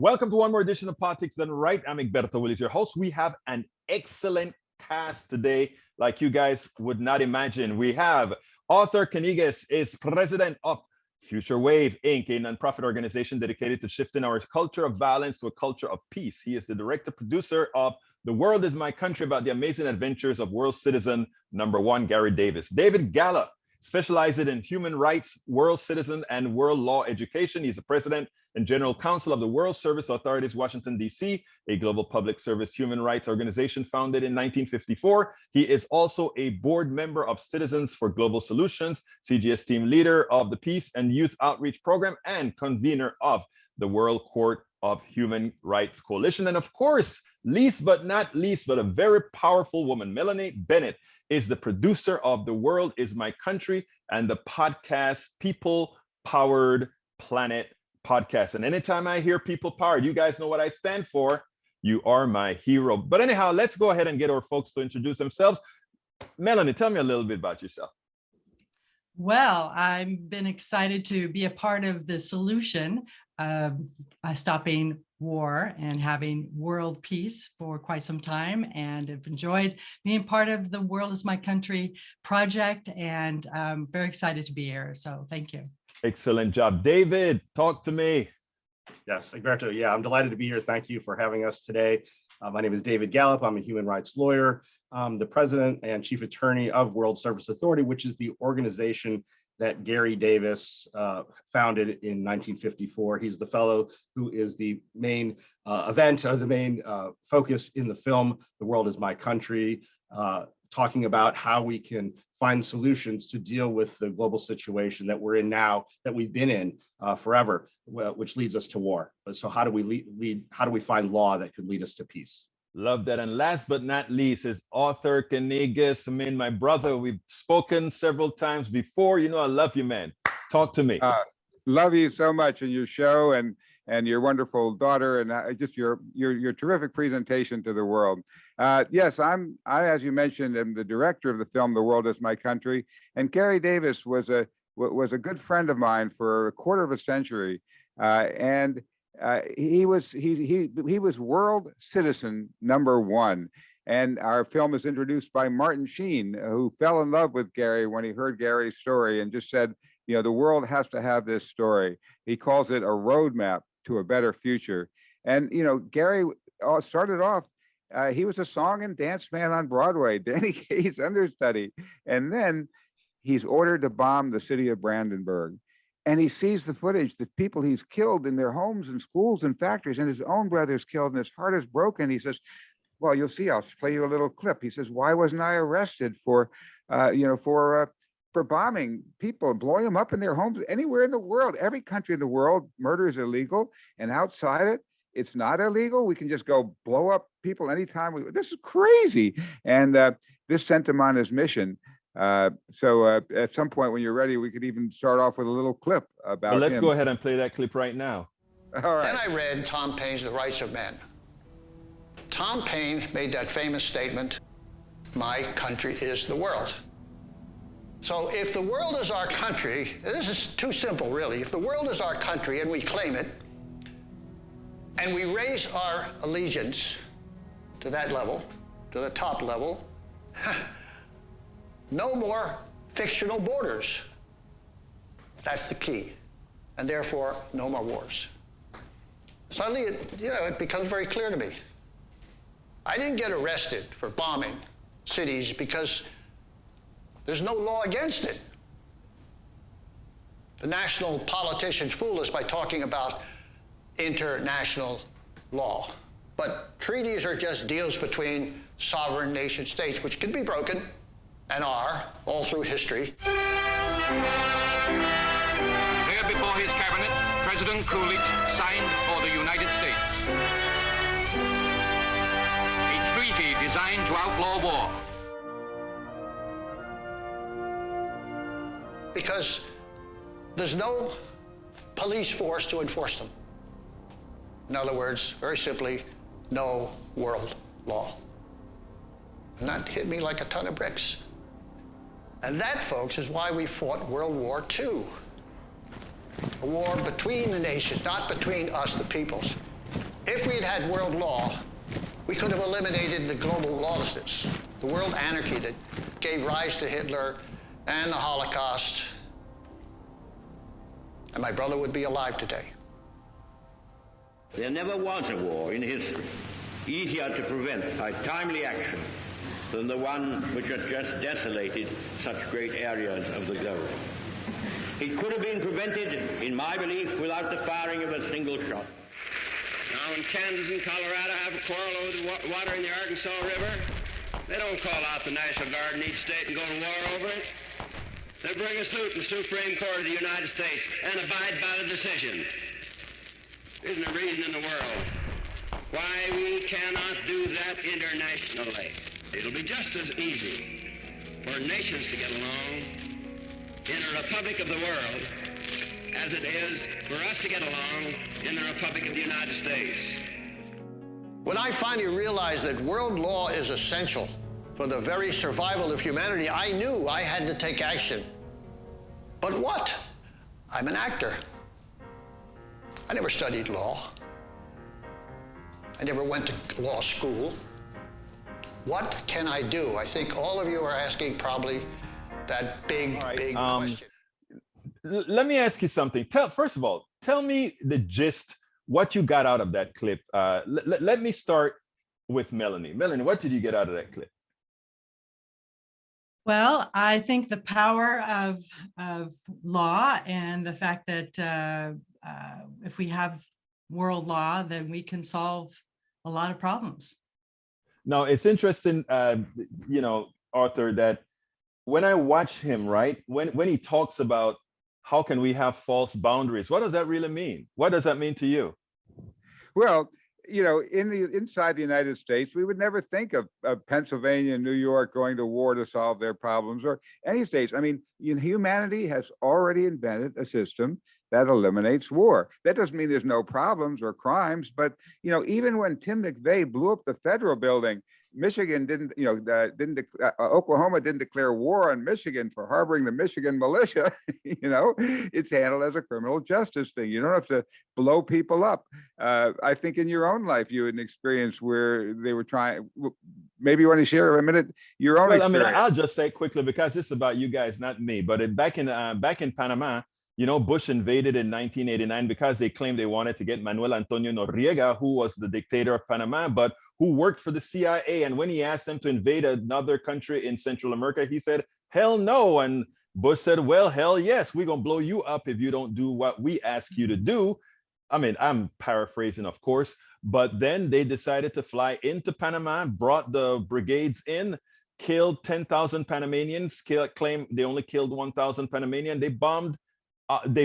Welcome to one more edition of Politics Done Right. I'm Egberto Willis, your host. We have an excellent cast today, like you guys would not imagine. We have author Kanegis is president of Future Wave, Inc., a nonprofit organization dedicated to shifting our culture of violence to a culture of peace. He is the director producer of The World is My Country, about the amazing adventures of world citizen #1, Gary Davis. David Gallup specializes in human rights, world citizen, and world law education. He's the president and general counsel of the World Service Authorities, Washington, D.C., a global public service human rights organization founded in 1954. He is also a board member of Citizens for Global Solutions, CGS team leader of the Peace and Youth Outreach Program, and convener of the World Court of Human Rights Coalition. And of course, least but not least, but a very powerful woman, Melanie Bennett, is the producer of The World is My Country and the podcast People Powered Planet podcast. And anytime I hear people powered, you guys know what I stand for. You are my hero. But anyhow, let's go ahead and get our folks to introduce themselves. Melanie, tell me a little bit about yourself. Well, I've been excited to be a part of the solution of stopping war and having world peace for quite some time, and have enjoyed being part of the World is My Country project, and I'm very excited to be here. So thank you. Excellent job. David, talk to me. Yes, Egberto. Yeah, I'm delighted to be here. Thank you for having us today. My name is David Gallup. I'm a human rights lawyer. I'm the president and chief attorney of World Service Authority, which is the organization that Gary Davis founded in 1954. He's the fellow who is the main event, or the main focus in the film, The World is My Country, talking about how we can find solutions to deal with the global situation that we're in now, that we've been in forever, which leads us to war. So how do we how do we find law that could lead us to peace? Love that. And last but not least is author Kanegis. I mean, my brother, we've spoken several times before. You know, I love you, man. Talk to me. Love you so much, and your show, and your wonderful daughter, and just your terrific presentation to the world. Yes, I, as you mentioned, am the director of the film The World is My Country, and Gary Davis was a good friend of mine for a quarter of a century, and he was world citizen #1. And our film is introduced by Martin Sheen, who fell in love with Gary when he heard Gary's story and just said, you know, the world has to have this story. He calls it a roadmap to a better future. And, you know, Gary started off, he was a song and dance man on Broadway, Danny Kaye's understudy. And then he's ordered to bomb the city of Brandenburg. And he sees the footage, the people he's killed in their homes and schools and factories, and his own brother's killed, and his heart is broken. He says, well, you'll see, I'll play you a little clip. He says, why wasn't I arrested for bombing people and blowing them up in their homes anywhere in the world? Every country in the world, murder is illegal, and outside it, it's not illegal. We can just go blow up people anytime this is crazy. And this sent him on his mission. So at some point when you're ready, we could even start off with a little clip about let's him. go ahead and play that clip right now. All right. Then I read Tom Paine's The Rights of Men. Tom Paine made that famous statement, my country is the world. So if the world is our country, this is too simple really, if the world is our country and we claim it, and we raise our allegiance to that level, to the top level, no more fictional borders. That's the key. And therefore, no more wars. Suddenly, it becomes very clear to me. I didn't get arrested for bombing cities because there's no law against it. The national politicians fool us by talking about international law. But treaties are just deals between sovereign nation states, which can be broken, and are, all through history. There before his cabinet, President Coolidge signed for the United States a treaty designed to outlaw war. Because there's no police force to enforce them. In other words, very simply, no world law. And that hit me like a ton of bricks. And that, folks, is why we fought World War II. A war between the nations, not between us, the peoples. If we'd had world law, we could have eliminated the global lawlessness, the world anarchy that gave rise to Hitler and the Holocaust, and my brother would be alive today. There never was a war in history easier to prevent by timely action than the one which has just desolated such great areas of the globe. It could have been prevented, in my belief, without the firing of a single shot. Now, when Kansas and Colorado have a quarrel over the water in the Arkansas River, they don't call out the National Guard in each state and go to war over it. They bring a suit in the Supreme Court of the United States and abide by the decision. There isn't a reason in the world why we cannot do that internationally. It'll be just as easy for nations to get along in a republic of the world as it is for us to get along in the Republic of the United States. When I finally realized that world law is essential for the very survival of humanity, I knew I had to take action. But what? I'm an actor. I never studied law. I never went to law school. What can I do? I think all of you are asking probably that big question. Let me ask you something. First of all, tell me the gist, what you got out of that clip. Let me start with Melanie. Melanie, what did you get out of that clip? Well, I think the power of law and the fact that if we have world law, then we can solve a lot of problems. Now, it's interesting, Arthur, that when I watch him, right, when he talks about how can we have false boundaries, what does that really mean? What does that mean to you? Well, inside the United States, we would never think of Pennsylvania and New York going to war to solve their problems, or any states. I mean, humanity has already invented a system that eliminates war. That doesn't mean there's no problems or crimes, but even when Tim McVeigh blew up the federal building, Michigan Oklahoma didn't declare war on Michigan for harboring the Michigan militia. It's handled as a criminal justice thing. You don't have to blow people up. I think in your own life, you had an experience where they were trying, maybe you want to share a minute, your own experience. I mean, I'll just say quickly, because it's about you guys, not me, but back in Panama, Bush invaded in 1989 because they claimed they wanted to get Manuel Antonio Noriega, who was the dictator of Panama, but who worked for the CIA. And when he asked them to invade another country in Central America, he said, hell no. And Bush said, well, hell yes, we're going to blow you up if you don't do what we ask you to do. I mean, I'm paraphrasing, of course, but then they decided to fly into Panama, brought the brigades in, killed 10,000 Panamanians, claimed they only killed 1,000 Panamanians. They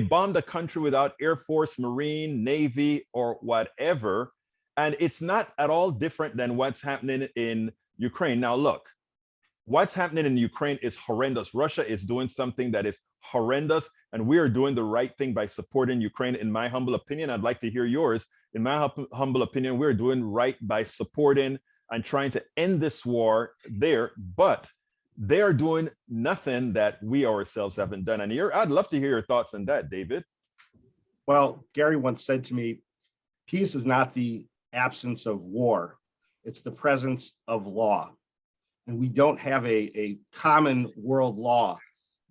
bombed the country without Air Force, Marine, Navy, or whatever. And it's not at all different than what's happening in Ukraine. Now, look, what's happening in Ukraine is horrendous. Russia is doing something that is horrendous, and we are doing the right thing by supporting Ukraine, in my humble opinion. I'd like to hear yours. In my humble opinion, we're doing right by supporting and trying to end this war there, but they are doing nothing that we ourselves haven't done. And I'd love to hear your thoughts on that, David. Well, Gary once said to me, peace is not the absence of war, it's the presence of law. And we don't have a common world law.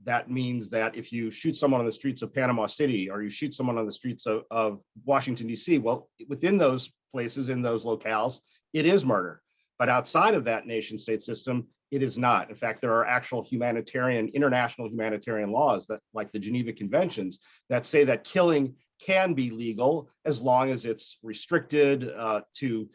That means that if you shoot someone on the streets of Panama City, or you shoot someone on the streets of Washington, D.C., well, within those places, in those locales, it is murder. But outside of that nation state system, it is not. In fact, there are actual international humanitarian laws, that, like the Geneva Conventions, that say that killing can be legal as long as it's restricted to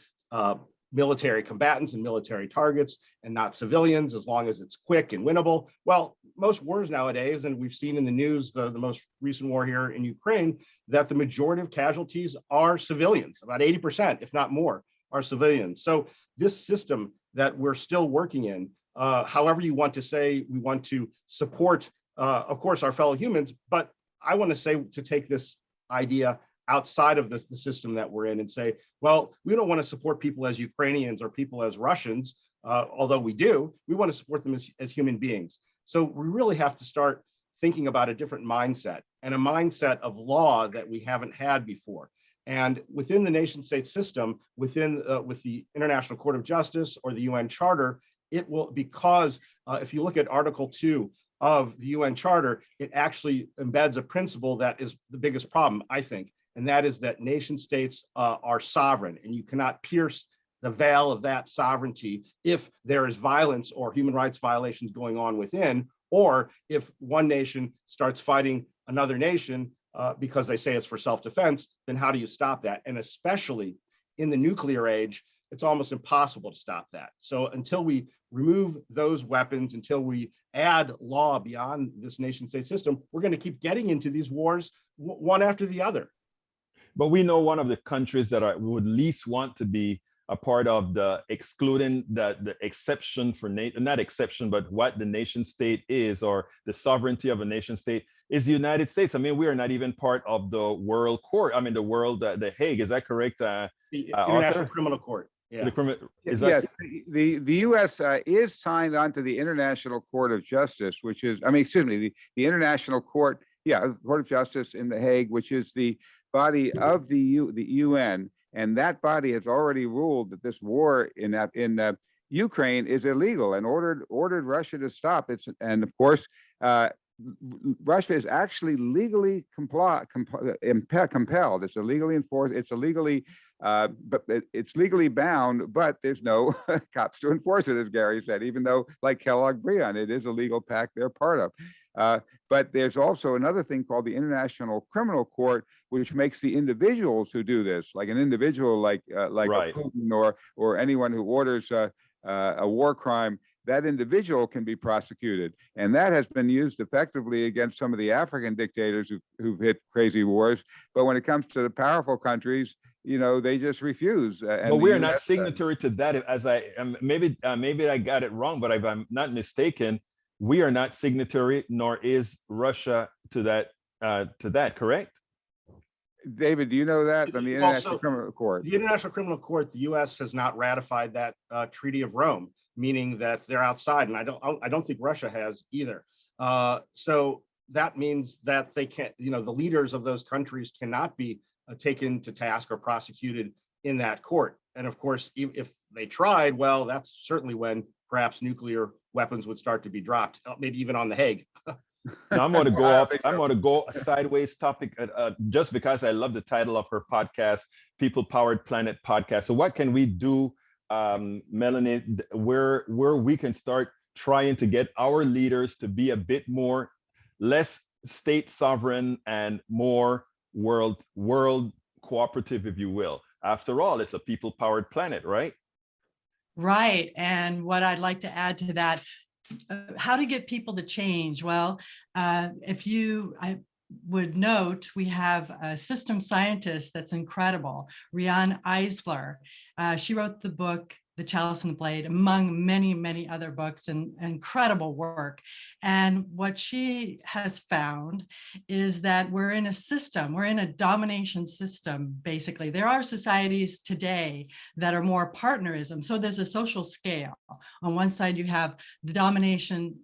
military combatants and military targets and not civilians, as long as it's quick and winnable. Well, most wars nowadays, and we've seen in the news, the most recent war here in Ukraine, that the majority of casualties are civilians. About 80%, if not more, are civilians. So this system that we're still working in, however you want to say, we want to support, of course, our fellow humans, but I want to say, to take this idea outside of the system that we're in and say, well, we don't want to support people as Ukrainians or people as Russians, although we do. We want to support them as human beings. So we really have to start thinking about a different mindset. and a mindset of law that we haven't had before. And within the nation state system, with the International Court of Justice or the UN Charter, it will, because if you look at Article 2 of the UN Charter, it actually embeds a principle that is the biggest problem, I think, and that is that nation states are sovereign, and you cannot pierce the veil of that sovereignty if there is violence or human rights violations going on within, or if one nation starts fighting another nation because they say it's for self-defense, then how do you stop that? And especially in the nuclear age, it's almost impossible to stop that. So until we remove those weapons, until we add law beyond this nation state system, we're going to keep getting into these wars one after the other. But we know one of the countries that we would least want to be a part of the excluding the exception for not exception, but what the nation state is, or the sovereignty of a nation state, is the United States. I mean, we are not even part of the World Court. I mean, the Hague, is that correct? The International Criminal Court. Yeah. Yes, the U.S. Is signed on to the International Court of Justice, which is, I mean, excuse me, the International Court, Court of Justice in The Hague, which is the body of the UN, and that body has already ruled that this war in Ukraine is illegal and ordered Russia to stop. And of course, Russia is actually legally compelled. It's illegally enforced. It's illegally, but it's legally bound. But there's no cops to enforce it, as Gary said. Even though, like Kellogg-Briand, it is a legal pact they're part of. But there's also another thing called the International Criminal Court, which makes the individuals who do this, like an individual, like Right. Putin or anyone who orders a war crime, that individual can be prosecuted. And that has been used effectively against some of the African dictators who've hit crazy wars. But when it comes to the powerful countries, they just refuse. But we are not signatory to that. As maybe I got it wrong, but if I'm not mistaken, we are not signatory, nor is Russia to that, correct? David, do you know that from the International Criminal Court? The International Criminal Court, the U.S. has not ratified that Treaty of Rome, meaning that they're outside, and I don't think Russia has either. So that means that they can't, the leaders of those countries cannot be taken to task or prosecuted in that court. And of course, if they tried, well, that's certainly when perhaps nuclear weapons would start to be dropped, maybe even on The Hague. Now I'm going to go off. I'm going to go a sideways topic just because I love the title of her podcast, People Powered Planet Podcast. So what can we do, Melanie, where we can start trying to get our leaders to be a bit less state sovereign and more world cooperative, if you will? After all, it's a people powered planet, right? Right. And what I'd like to add to that, how to get people to change? Well, I would note we have a system scientist that's incredible, Riane Eisler. She wrote the book, The Chalice and the Blade, among many, many other books, and incredible work. And what she has found is that we're in a system, we're in a domination system, basically. There are societies today that are more partnerism. So there's a social scale. On one side, you have the domination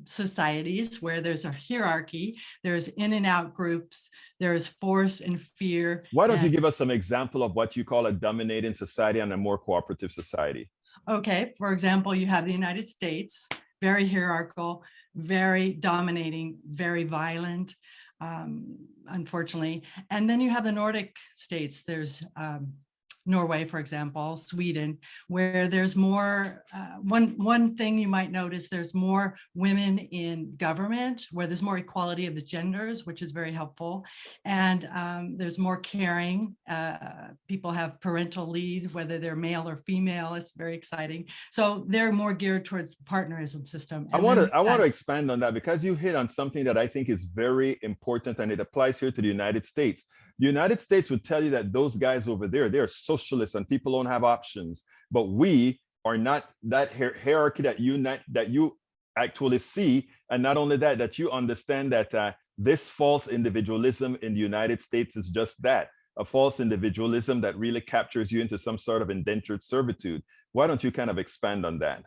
societies where there's a hierarchy, there's in and out groups, there's force and fear. Why don't you give us some example of what you call a dominating society and a more cooperative society? Okay, for example, you have the United States, very hierarchical, very dominating, very violent, unfortunately. And then you have the Nordic states. There's Norway, for example, Sweden, where there's more, one thing you might notice, there's more women in government, where there's more equality of the genders, which is very helpful. And there's more caring. People have parental leave, whether they're male or female. It's very exciting. So they're more geared towards the partnerism system. I want to expand on that, because you hit on something that I think is very important, and it applies here to the United States. The United States would tell you that those guys over there, they're socialists and people don't have options. But we are not that hierarchy that you actually see. And not only that, that you understand that this false individualism in the United States is just that, a false individualism that really captures you into some sort of indentured servitude. Why don't you kind of expand on that?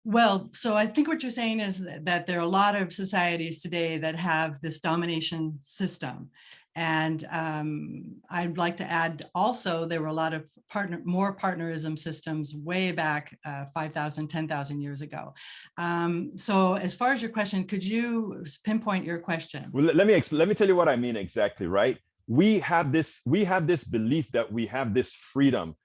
Well, so I think what you're saying is that there are a lot of societies today that have this domination system. And I'd like to add also, there were a lot of more partnerism systems way back 5,000, 10,000 years ago. So as far as your question, could you pinpoint your question? Well, let me tell you what I mean exactly, right? We have this belief that we have this freedom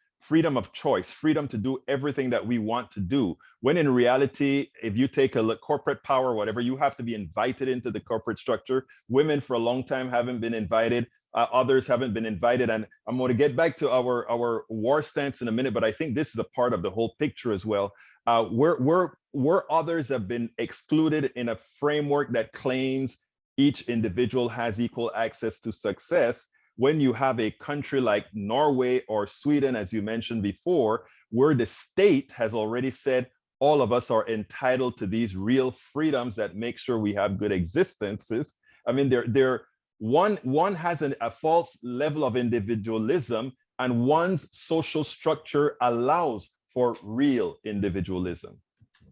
of choice, freedom to do everything that we want to do. When in reality, if you take a look, corporate power, whatever, you have to be invited into the corporate structure. Women for a long time haven't been invited. Others haven't been invited. And I'm going to get back to our war stance in a minute, but I think this is a part of the whole picture as well. Where others have been excluded in a framework that claims each individual has equal access to success. When you have a country like Norway or Sweden, as you mentioned before, where the state has already said all of us are entitled to these real freedoms that make sure we have good existences. I mean, one has a false level of individualism, and one's social structure allows for real individualism.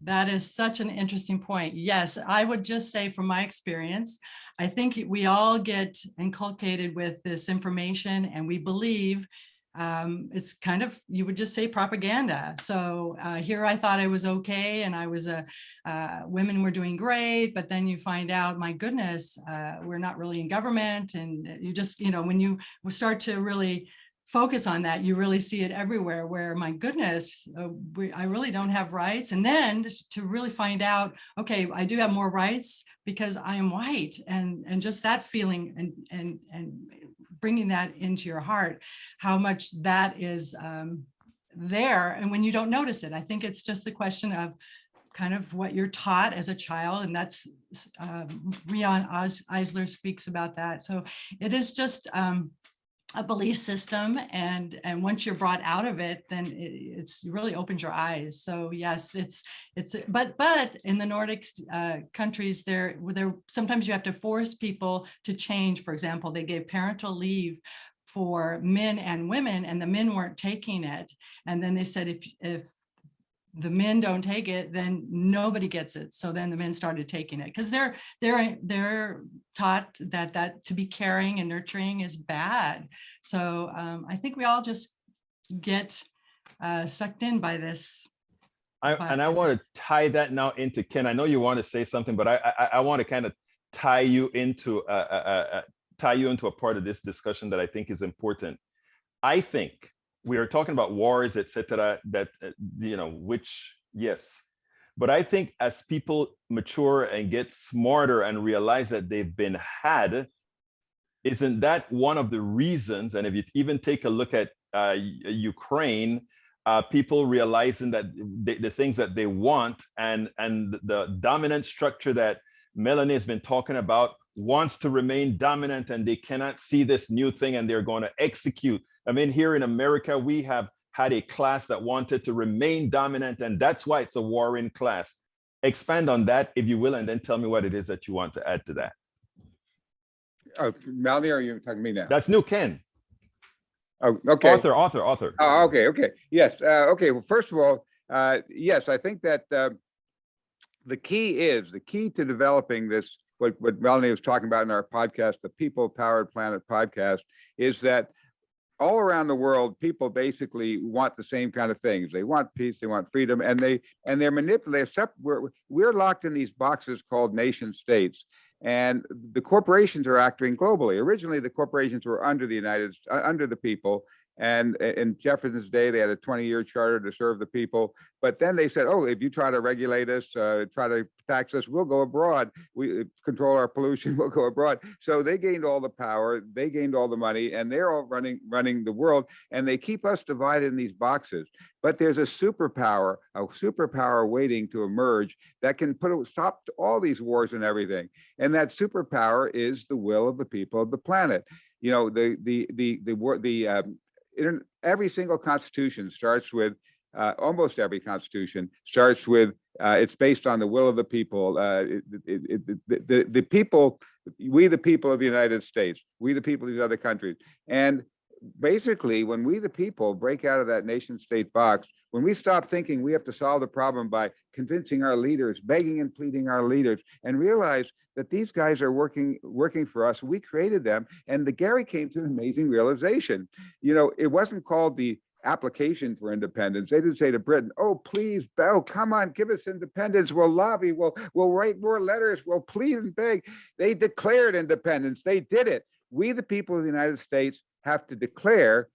That is such an interesting point. Yes, I would just say from my experience, I think we all get inculcated with this information and we believe it's kind of, you would just say propaganda. So here I thought I was okay and I was women were doing great, but then you find out, my goodness, we're not really in government. And you just, when you start to really focus on that, you really see it everywhere where, my goodness, I really don't have rights. And then to really find out, okay, I do have more rights because I am white, and just that feeling and bringing that into your heart, how much that is there. And when you don't notice it, I think it's just the question of kind of what you're taught as a child. And that's Rion Eisler speaks about that. So it is just a belief system, and once you're brought out of it, then it's really opens your eyes. So yes, but in the Nordic countries, there sometimes you have to force people to change. For example, they gave parental leave for men and women, and the men weren't taking it, and then they said if the men don't take it, then nobody gets it. So then the men started taking it because they're taught that to be caring and nurturing is bad. So I think we all just get sucked in by this. And I want to tie that now into Ken. I know you want to say something, but I want to kind of tie you into a part of this discussion that I think is important. I think we are talking about wars, etc. That which, yes, but I think as people mature and get smarter and realize that they've been had, isn't that one of the reasons? And if you even take a look at Ukraine, people realizing that the things that they want and the dominant structure that Melanie has been talking about wants to remain dominant, and they cannot see this new thing, and they're going to execute. I mean, here in America, we have had a class that wanted to remain dominant, and that's why it's a warring class. Expand on that, if you will, and then tell me what it is that you want to add to that. Melanie, are you talking to me now? That's new, Ken. Oh, okay. Author. Oh, okay. Yes. Okay. Well, first of all, yes, I think that the key to developing this, what Melanie was talking about in our podcast, the People Powered Planet podcast, is that all around the world, people basically want the same kind of things. They want peace, they want freedom, and they're manipulated. We're locked in these boxes called nation states, and the corporations are acting globally. Originally, the corporations were under the people. And in Jefferson's day, they had a 20-year charter to serve the people. But then they said, oh, if you try to regulate us, try to tax us, we'll go abroad. We control our pollution, we'll go abroad. So they gained all the power, they gained all the money, and they're all running the world. And they keep us divided in these boxes. But there's a superpower waiting to emerge that can stop all these wars and everything. And that superpower is the will of the people of the planet. Every single constitution starts with, almost every constitution starts with, it's based on the will of the people. The people, we the people of the United States, we the people of these other countries. And basically, when we, the people, break out of that nation state box, when we stop thinking we have to solve the problem by convincing our leaders, begging and pleading our leaders, and realize that these guys are working for us, we created them. And the Gary came to an amazing realization. You know, it wasn't called the application for independence. They didn't say to Britain, oh, please, Bell, come on, give us independence. We'll lobby, we'll write more letters, we'll plead and beg. They declared independence. They did it. We, the people of the United States, have to declare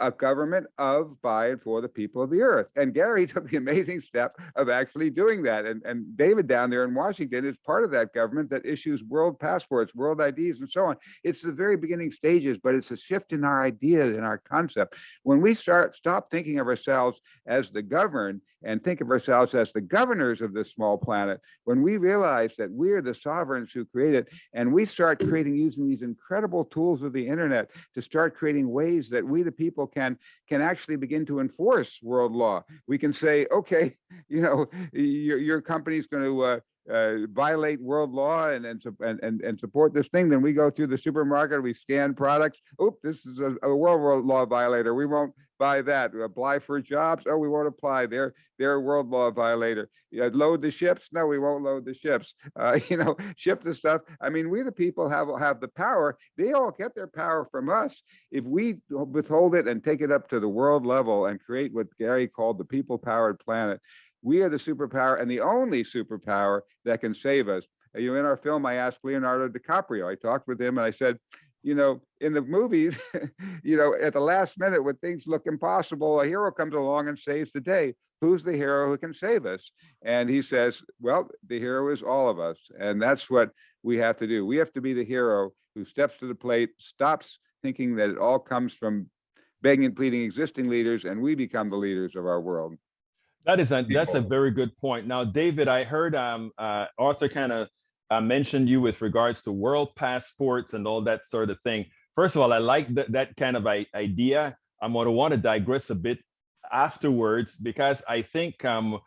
a government of, by, and for the people of the earth. And Gary took the amazing step of actually doing that. And David down there in Washington is part of that government that issues world passports, world IDs, and so on. It's the very beginning stages, but it's a shift in our idea, in our concept. When we stop thinking of ourselves as the governed and think of ourselves as the governors of this small planet, when we realize that we're the sovereigns who create it, and we start creating, using these incredible tools of the internet to start creating ways that we, the people, can actually begin to enforce world law. We can say, okay, you know, your company's going to violate world law and support this thing. Then we go through the supermarket, we scan products. Oh, this is a world law violator. We won't buy that. We apply for jobs. Oh, we won't apply. They're a world law violator. Load the ships. No, we won't load the ships. You know, ship the stuff. I mean, we the people have the power. They all get their power from us. If we withhold it and take it up to the world level and create what Gary called the people-powered planet, we are the superpower and the only superpower that can save us. You know, in our film, I asked Leonardo DiCaprio. I talked with him and I said, you know, in the movies, you know, at the last minute when things look impossible, a hero comes along and saves the day. Who's the hero who can save us? And he says, well, the hero is all of us. And that's what we have to do. We have to be the hero who steps to the plate, stops thinking that it all comes from begging and pleading existing leaders, and we become the leaders of our world. That's a very good point. Now, David, I heard Arthur kind of mentioned you with regards to world passports and all that sort of thing. First of all, I like that kind of idea. I'm going to want to digress a bit afterwards, because I think, and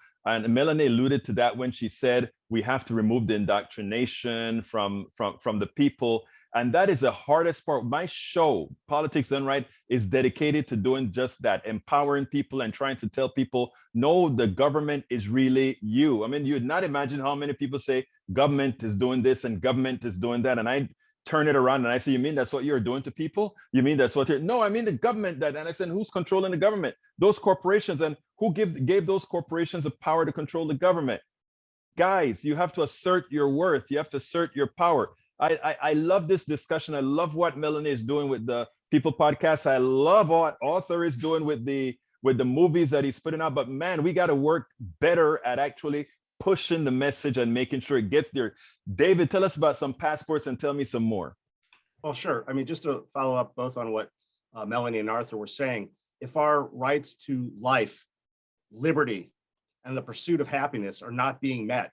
Melanie alluded to that when she said we have to remove the indoctrination from the people. And that is the hardest part. My show, Politics Done Right, is dedicated to doing just that, empowering people and trying to tell people, no, the government is really you. I mean, you'd not imagine how many people say government is doing this and government is doing that. And I turn it around and I say, you mean that's what you're doing to people? You mean that's what you're, no, I mean the government that, and I said, who's controlling the government? Those corporations, and who gave those corporations the power to control the government? Guys, you have to assert your worth. You have to assert your power. I love this discussion. I love what Melanie is doing with the People Podcast. I love what Arthur is doing with the movies that he's putting out. But man, we got to work better at actually pushing the message and making sure it gets there. David, tell us about some passports and tell me some more. Well, sure. I mean, just to follow up both on what Melanie and Arthur were saying, if our rights to life, liberty, and the pursuit of happiness are not being met,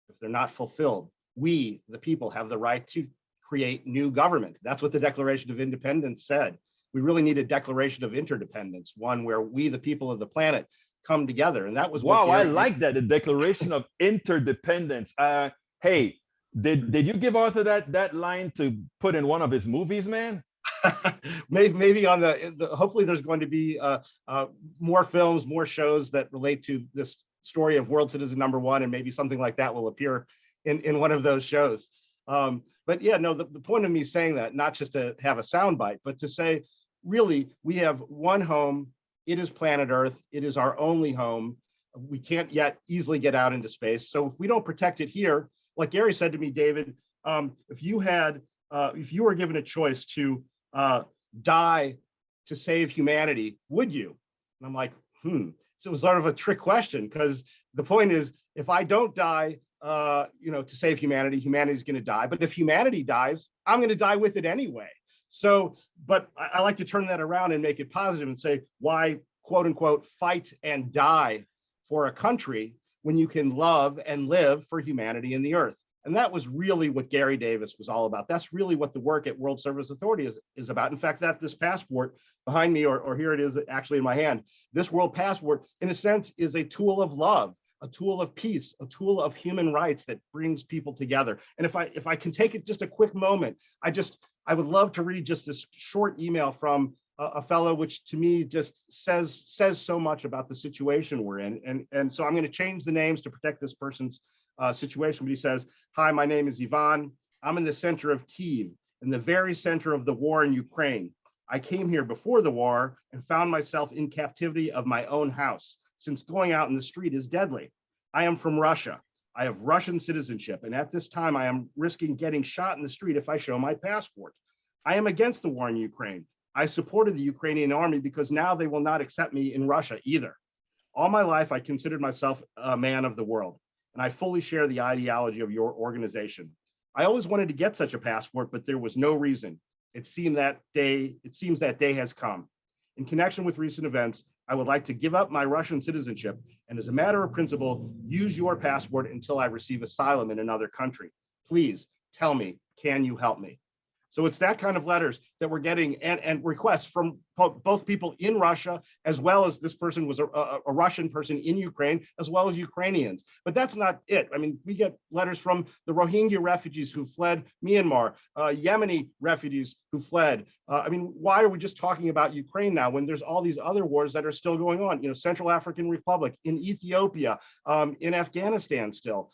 if they're not fulfilled, we, the people, have the right to create new government. That's what the Declaration of Independence said. We really need a declaration of interdependence, one where we, the people of the planet, come together. And that was wow. I like that, the Declaration of Interdependence. Hey, did you give Arthur that line to put in one of his movies, man? maybe on the hopefully there's going to be more films, more shows that relate to this story of World Citizen #1, and maybe something like that will appear in one of those shows. But yeah, no, the point of me saying that, not just to have a soundbite, but to say, really, we have one home. It is planet Earth. It is our only home. We can't yet easily get out into space. So if we don't protect it here, like Gary said to me, David, if you were given a choice to die to save humanity, would you? And I'm like, So it was sort of a trick question, because the point is, if I don't die, to save humanity, humanity's going to die. But if humanity dies, I'm going to die with it anyway. So, but I like to turn that around and make it positive and say, why, quote unquote, fight and die for a country when you can love and live for humanity and the earth? And that was really what Gary Davis was all about. That's really what the work at World Service Authority is about. In fact, this passport behind me, or here it is actually in my hand, this World Passport, in a sense, is a tool of love, a tool of peace, a tool of human rights that brings people together. And if I can take it just a quick moment, I would love to read just this short email from a fellow, which to me just says so much about the situation we're in. And so I'm going to change the names to protect this person's situation. But he says, "Hi, my name is Ivan. I'm in the center of Kyiv, in the very center of the war in Ukraine. I came here before the war and found myself in captivity of my own house, since going out in the street is deadly. I am from Russia. I have Russian citizenship, and at this time I am risking getting shot in the street if I show my passport. I am against the war in Ukraine. I supported the Ukrainian army because now they will not accept me in Russia either. All my life, I considered myself a man of the world, and I fully share the ideology of your organization. I always wanted to get such a passport, but there was no reason. It seems that day has come. In connection with recent events, I would like to give up my Russian citizenship and, as a matter of principle, use your passport until I receive asylum in another country. Please tell me, can you help me?" So it's that kind of letters that we're getting, and requests from both people in Russia, as well as this person was a Russian person in Ukraine, as well as Ukrainians. But that's not it. I mean, we get letters from the Rohingya refugees who fled Myanmar, Yemeni refugees who fled. I mean, why are we just talking about Ukraine now when there's all these other wars that are still going on? You know, Central African Republic, in Ethiopia, in Afghanistan still.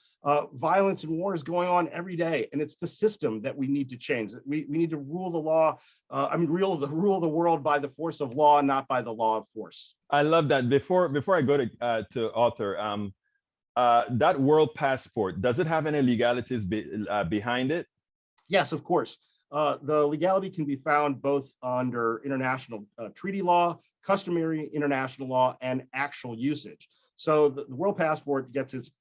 Violence and war is going on every day, and it's the system that we need to change. We need to rule the law. Rule the world by the force of law, not by the law of force. I love that. Before I go to author, that world passport, does it have any legalities behind it? Yes, of course. The legality can be found both under international treaty law, customary international law, and actual usage. So the world passport gets its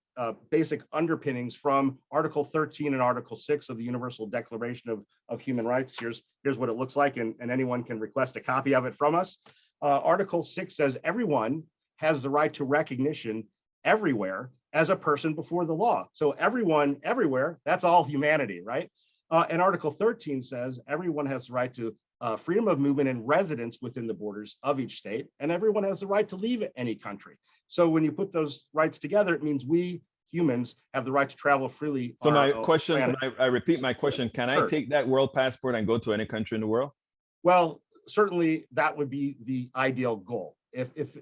basic underpinnings from Article 13 and Article 6 of the Universal Declaration of Human Rights. Here's what it looks like, and anyone can request a copy of it from us. Article 6 says everyone has the right to recognition everywhere as a person before the law. So everyone, everywhere, that's all humanity, right? And Article 13 says everyone has the right to freedom of movement and residence within the borders of each state, and everyone has the right to leave any country. So when you put those rights together, it means we humans have the right to travel freely. So my question, I repeat my question, can Sure. I take that world passport and go to any country in the world? Well, certainly that would be the ideal goal. If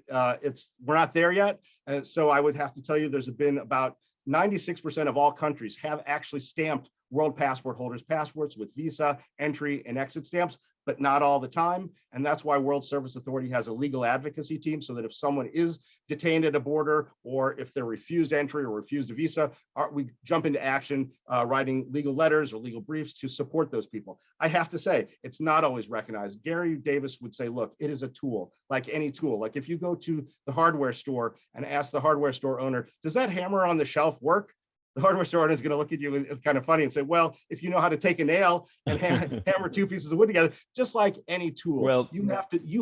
we're not there yet, so I would have to tell you there's been about 96% of all countries have actually stamped world passport holders passports with visa, entry, and exit stamps, but not all the time. And that's why World Service Authority has a legal advocacy team, so that if someone is detained at a border, or if they're refused entry or refused a visa, we jump into action, writing legal letters or legal briefs to support those people. I have to say, it's not always recognized. Gary Davis would say, look, it is a tool, like any tool. Like if you go to the hardware store and ask the hardware store owner, does that hammer on the shelf work? The hardware store owner is going to look at you and kind of funny and say, well, if you know how to take a nail and hammer two pieces of wood together, just like any tool, well, you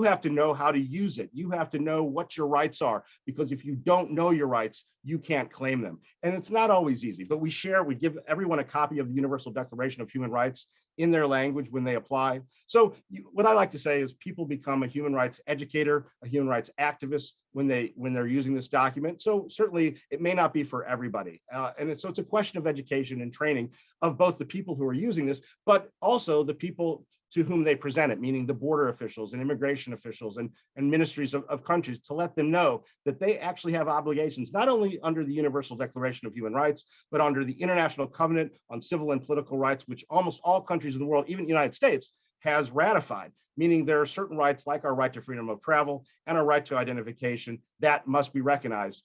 have to know how to use it. You have to know what your rights are, because if you don't know your rights, you can't claim them. And it's not always easy, but we give everyone a copy of the Universal Declaration of Human Rights in their language when they apply. So what I like to say is people become a human rights educator, a human rights activist when they're using this document. So certainly it may not be for everybody. So it's a question of education and training of both the people who are using this, but also the people to whom they present it, meaning the border officials and immigration officials and ministries of countries, to let them know that they actually have obligations, not only under the Universal Declaration of Human Rights, but under the International Covenant on Civil and Political Rights, which almost all countries in the world, even the United States, has ratified, meaning there are certain rights like our right to freedom of travel and our right to identification that must be recognized,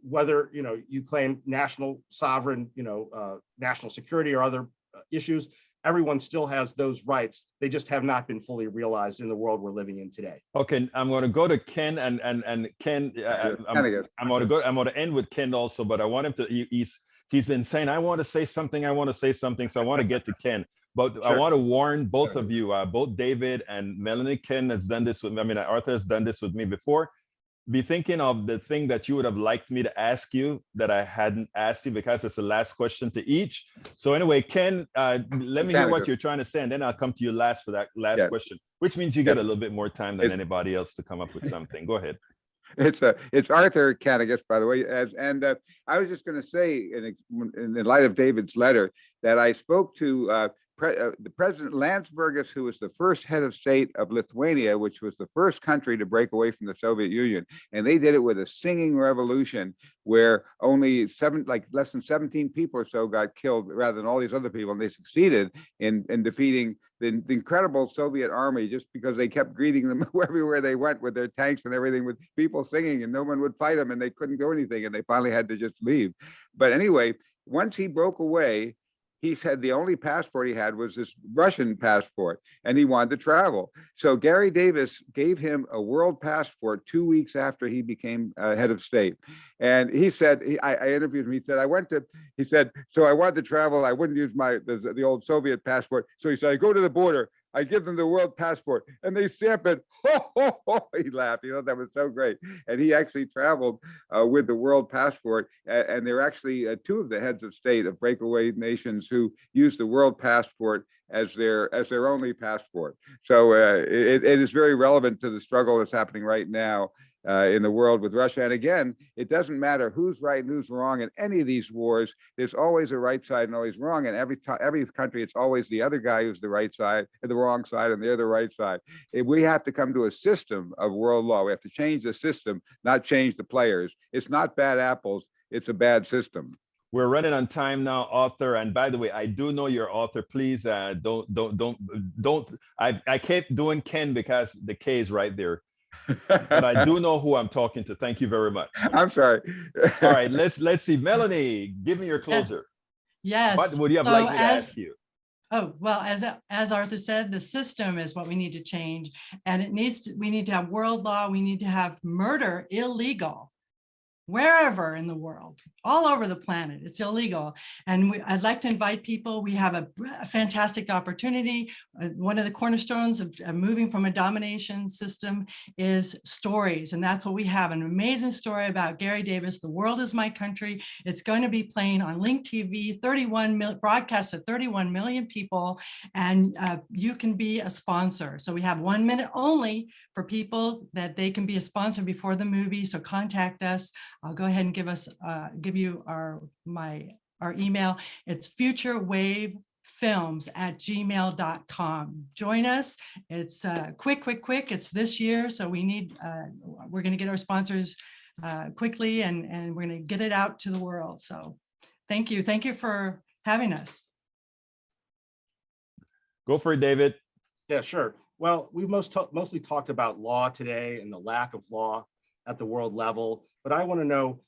whether you claim national sovereign, national security or other issues. Everyone still has those rights. They just have not been fully realized in the world we're living in today. Okay, I'm going to go to Ken and Ken. I'm going to end with Ken also, but I want him to. He's been saying, I want to say something. So I want to get to Ken. But sure. I want to warn both of you, both David and Melanie. Ken has done this with me. I mean, Arthur has done this with me before. Be thinking of the thing that you would have liked me to ask you that I hadn't asked you, because it's the last question to each. So anyway, Ken, let me hear what you're trying to say, and then I'll come to you last for that last question, which means you get a little bit more time than anybody else to come up with something. Go ahead. It's Arthur Kanegis, by the way, I was just going to say, in light of David's letter, that I spoke to the President Landsbergis, who was the first head of state of Lithuania, which was the first country to break away from the Soviet Union. And they did it with a singing revolution where only less than 17 people or so got killed rather than all these other people. And they succeeded in defeating the incredible Soviet army just because they kept greeting them everywhere they went with their tanks and everything, with people singing, and no one would fight them and they couldn't do anything. And they finally had to just leave. But anyway, once he broke away, he said the only passport he had was this Russian passport, and he wanted to travel. So Gary Davis gave him a world passport 2 weeks after he became head of state. And he said, I interviewed him. He said, so I wanted to travel. I wouldn't use the old Soviet passport. So he said, I go to the border. I give them the world passport and they stamp it. He laughed. He thought that was so great. And he actually traveled with the world passport. And there are actually two of the heads of state of breakaway nations who use the world passport as their only passport. So it is very relevant to the struggle that's happening right now in the world with Russia. And again, it doesn't matter who's right and who's wrong in any of these wars. There's always a right side and always wrong. And every country, it's always the other guy who's the right side and the wrong side, and they're the right side. We have to come to a system of world law. We have to change the system, not change the players. It's not bad apples. It's a bad system. We're running on time now, author. And by the way, I do know your author. Please don't. I kept doing Ken because the K is right there. But I do know who I'm talking to. Thank you very much. I'm sorry. All right, let's see. Melanie, give me your closer. Yes. What would you have liked me to ask you? Oh, well, as Arthur said, the system is what we need to change. And we need to have world law. We need to have murder illegal wherever in the world, all over the planet. It's illegal. And I'd like to invite people. We have a fantastic opportunity. One of the cornerstones of moving from a domination system is stories. And that's what we have, an amazing story about Gary Davis, The World is My Country. It's going to be playing on Link TV, broadcast to 31 million people. And you can be a sponsor. So we have 1 minute only for people that they can be a sponsor before the movie. So contact us. I'll go ahead and give you our email. It's futurewavefilms@gmail.com. Join us. It's quick. It's this year, so we're going to get our sponsors quickly, and we're going to get it out to the world. So thank you for having us. Go for it, David. Yeah, sure. Well, we've mostly talked about law today and the lack of law at the world level. But I want to know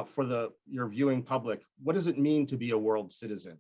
for your viewing public, what does it mean to be a world citizen?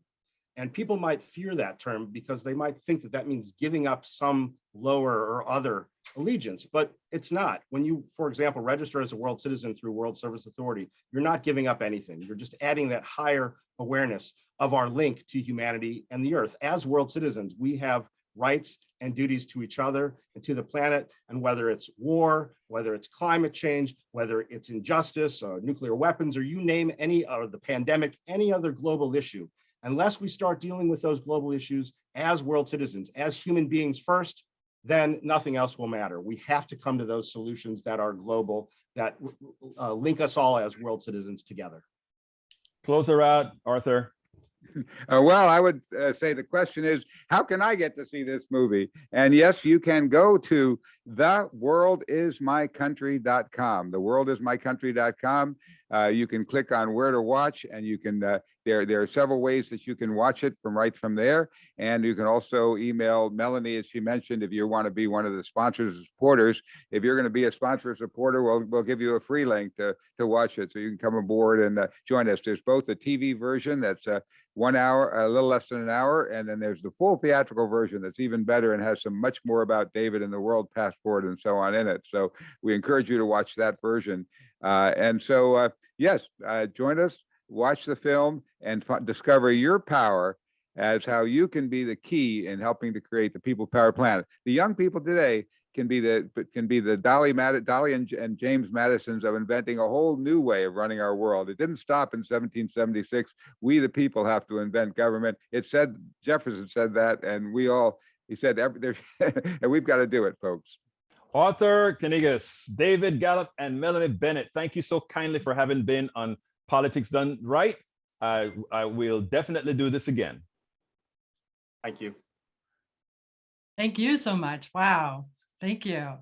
And people might fear that term because they might think that means giving up some lower or other allegiance, but it's not. When you, for example, register as a world citizen through World Service Authority, you're not giving up anything. You're just adding that higher awareness of our link to humanity and the earth. As world citizens, we have rights and duties to each other and to the planet. And whether it's war, whether it's climate change, whether it's injustice or nuclear weapons, or you name any, or the pandemic, any other global issue, unless we start dealing with those global issues as world citizens, as human beings first, then nothing else will matter. We have to come to those solutions that are global, that link us all as world citizens together. Close her out, Arthur. Well, I would say the question is, how can I get to see this movie? And yes, you can go to theworldismycountry.com. Theworldismycountry.com. You can click on where to watch, and you can there are several ways that you can watch it from there. And you can also email Melanie, as she mentioned, if you want to be one of the sponsors or supporters. If you're going to be a sponsor or supporter, we'll give you a free link to watch it, so you can come aboard and join us. There's both a TV version that's 1 hour, a little less than an hour, and then there's the full theatrical version that's even better and has some much more about David and the world passport and so on in it. So we encourage you to watch that version. Yes, join us, watch the film, and discover your power as how you can be the key in helping to create the people power planet. The young people today can be the Dolly and James Madisons of inventing a whole new way of running our world. It didn't stop in 1776. We, the people, have to invent government. Jefferson said that, and he said, and we've got to do it, folks. Arthur Kanegis, David Gallup, and Melanie Bennett, thank you so kindly for having been on Politics Done Right. I will definitely do this again. Thank you. Thank you so much. Wow. Thank you.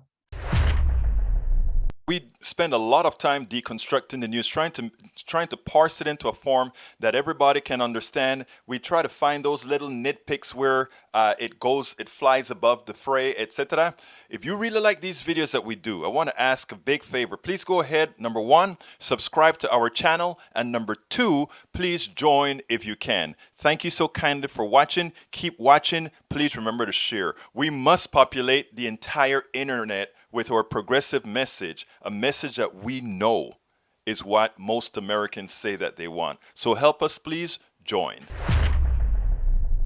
We spend a lot of time deconstructing the news, trying to parse it into a form that everybody can understand. We try to find those little nitpicks where it flies above the fray, etc. If you really like these videos that we do, I want to ask a big favor. Please go ahead, number one, subscribe to our channel, and number two, please join if you can. Thank you so kindly for watching. Keep watching. Please remember to share. We must populate the entire internet with our progressive message, a message that we know is what most Americans say that they want. So help us, please join.